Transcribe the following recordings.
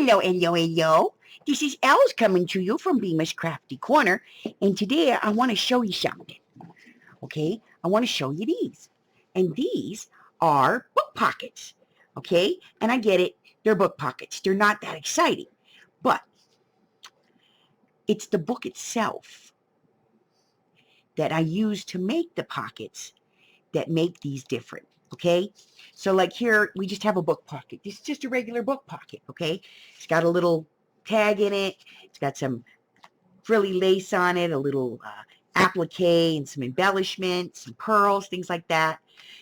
Hello, hello, hello. This is Els coming to you from Bemis Crafty Corner, and today I want to show you something. Okay, I want to show you these, and these are book pockets. Okay, and I get it, they're book pockets. They're not that exciting, but it's the book itself that I use to make the pockets that make these different. Okay, so like here we just have a book pocket. This is just a regular book pocket. Okay, it's got a little tag in it. It's got some frilly lace on it, a little applique and some embellishments, some pearls, things like that.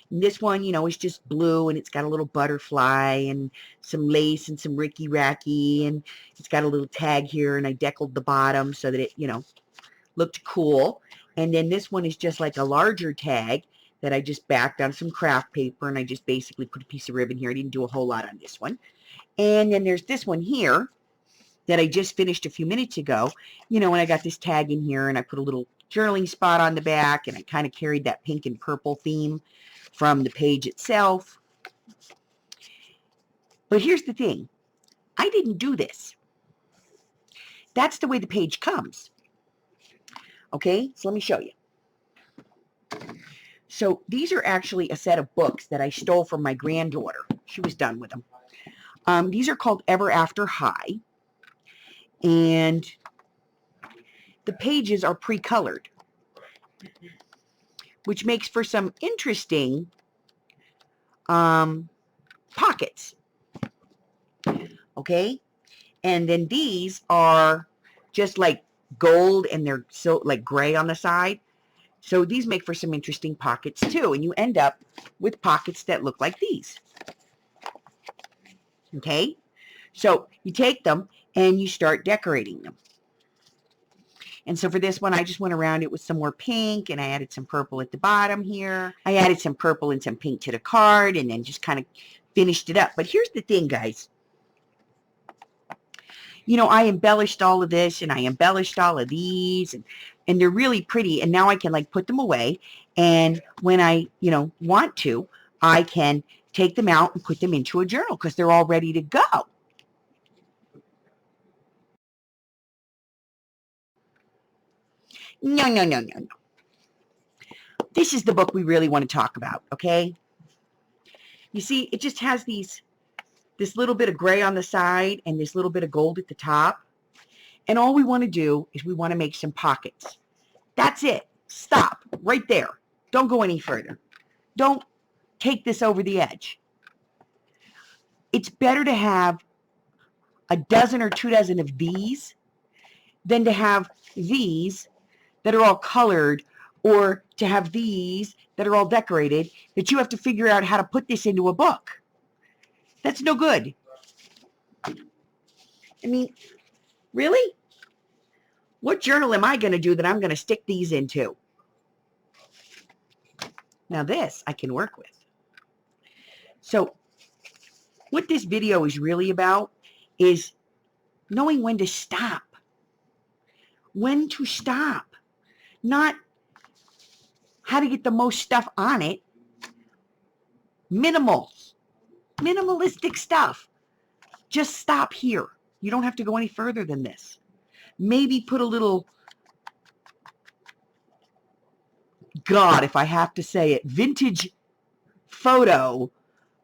And this one, you know, is just blue, and it's got a little butterfly and some lace and some ricky racky, and it's got a little tag here, and I deckled the bottom so that it, you know, looked cool. And then this one is just like a larger tag that I just backed on some craft paper, and I just basically put a piece of ribbon here. I didn't do a whole lot on this one. And then there's this one here that I just finished a few minutes ago, you know, and I got this tag in here, and I put a little journaling spot on the back, and I kind of carried that pink and purple theme from the page itself. But here's the thing. I didn't do this. That's the way the page comes. Okay, so let me show you. So these are actually a set of books that I stole from my granddaughter. She was done with them. These are called Ever After High, and the pages are pre-colored, which makes for some interesting pockets. Okay, and then these are just like gold, and they're so like gray on the side. So these make for some interesting pockets too, and you end up with pockets that look like these. Okay, so you take them and you start decorating them. And so for this one, I just went around it with some more pink, and I added some purple at the bottom here. I added some purple and some pink to the card, and then just kind of finished it up. But here's the thing, guys. You know, I embellished all of this, and I embellished all of these, and they're really pretty. And now I can like put them away. And when I, you know, want to, I can take them out and put them into a journal because they're all ready to go. No, no, no, no, no. This is the book we really want to talk about, okay? You see, it just has this little bit of gray on the side and this little bit of gold at the top. And all we want to do is we want to make some pockets. That's it. Stop right there. Don't go any further. Don't take this over the edge. It's better to have a dozen or 24 of these than to have these that are all colored, or to have these that are all decorated that you have to figure out how to put this into a book. That's no good. I mean, really? What journal am I going to do that I'm going to stick these into? Now this I can work with. So what this video is really about is knowing when to stop. When to stop. Not how to get the most stuff on it. Minimalistic stuff. Just stop here. You don't have to go any further than this. Maybe put a little, God, if I have to say it, vintage photo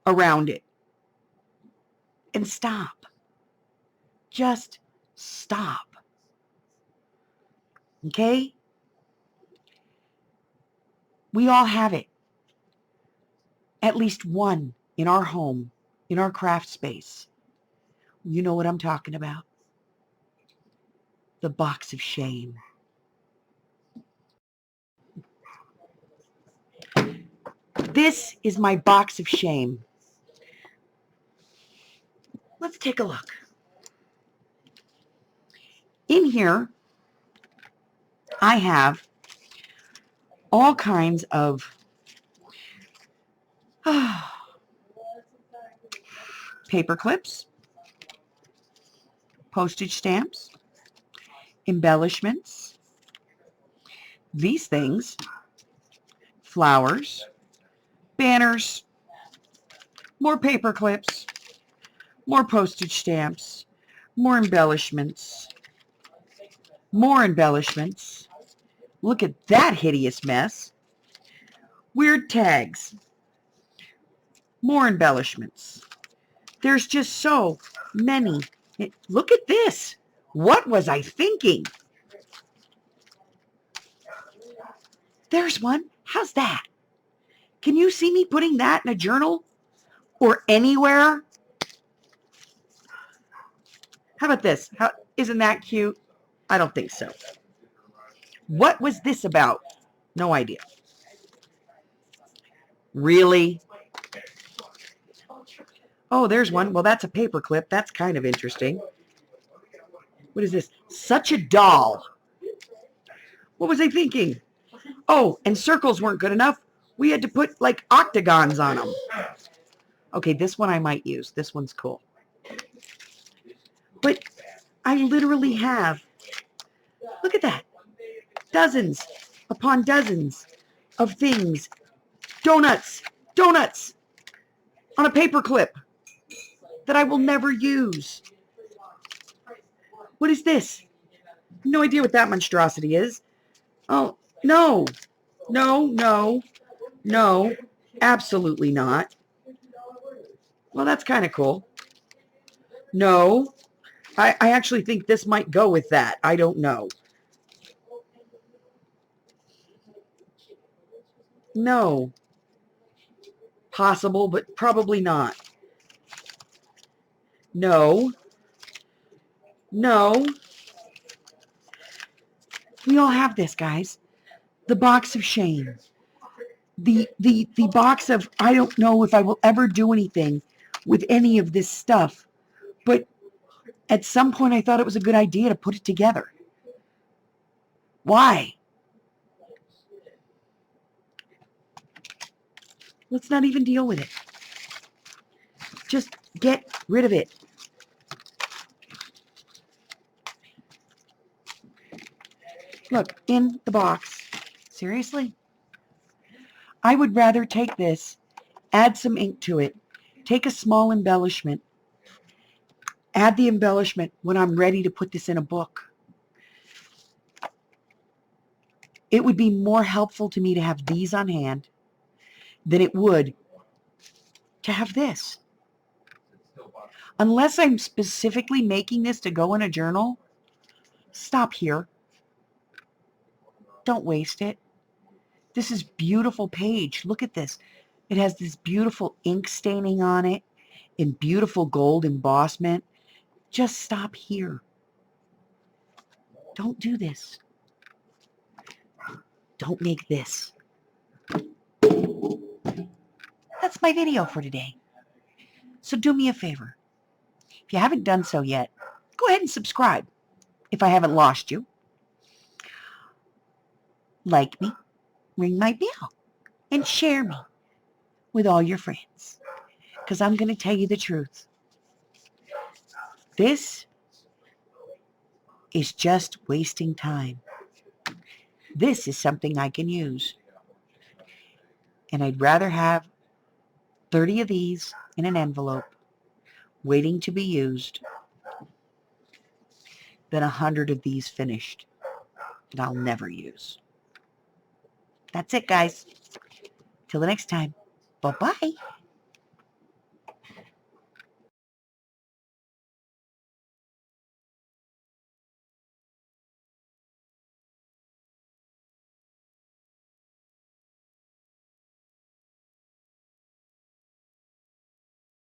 around it. And stop. Just stop. Okay? We all have it. At least one in our home, in our craft space. You know what I'm talking about. The box of shame. This is my box of shame. Let's take a look. In here, I have all kinds of paper clips, postage stamps, embellishments, these things, flowers, banners, more paper clips, more postage stamps, More embellishments. More embellishments. Look at that hideous mess. Weird tags. More embellishments. There's just so many. Look at this. What was I thinking? There's one. How's that? Can you see me putting that in a journal or anywhere? How about this? Isn't that cute? I don't think so. What was this about? No idea. Really? Oh, there's one. Well, that's a paper clip. That's kind of interesting. What is this? Such a doll. What was I thinking? Oh, and circles weren't good enough. We had to put like octagons on them. Okay, this one I might use. This one's cool. But I literally have, look at that, dozens upon dozens of things. Donuts on a paper clip that I will never use. What is this? No idea what that monstrosity is. Oh, no, absolutely not. Well, that's kind of cool. No, I actually think this might go with that. I don't know. No. Possible, but probably not. No. We all have this, guys. The box of shame. The box of, I don't know if I will ever do anything with any of this stuff. But at some point I thought it was a good idea to put it together. Why? Let's not even deal with it. Just get rid of it. Look, in the box. Seriously? I would rather take this, add some ink to it, take a small embellishment, add the embellishment when I'm ready to put this in a book. It would be more helpful to me to have these on hand than it would to have this. Unless I'm specifically making this to go in a journal, stop here. Don't waste it. This is beautiful page. Look at this. It has this beautiful ink staining on it in beautiful gold embossment. Just stop here. Don't do this. Don't make this. That's my video for today. So do me a favor. If you haven't done so yet, go ahead and subscribe if I haven't lost you. Like me, ring my bell, and share me with all your friends. Because I'm going to tell you the truth. This is just wasting time. This is something I can use. And I'd rather have 30 of these in an envelope waiting to be used than 100 of these finished that I'll never use. That's it, guys. Till the next time. Bye-bye.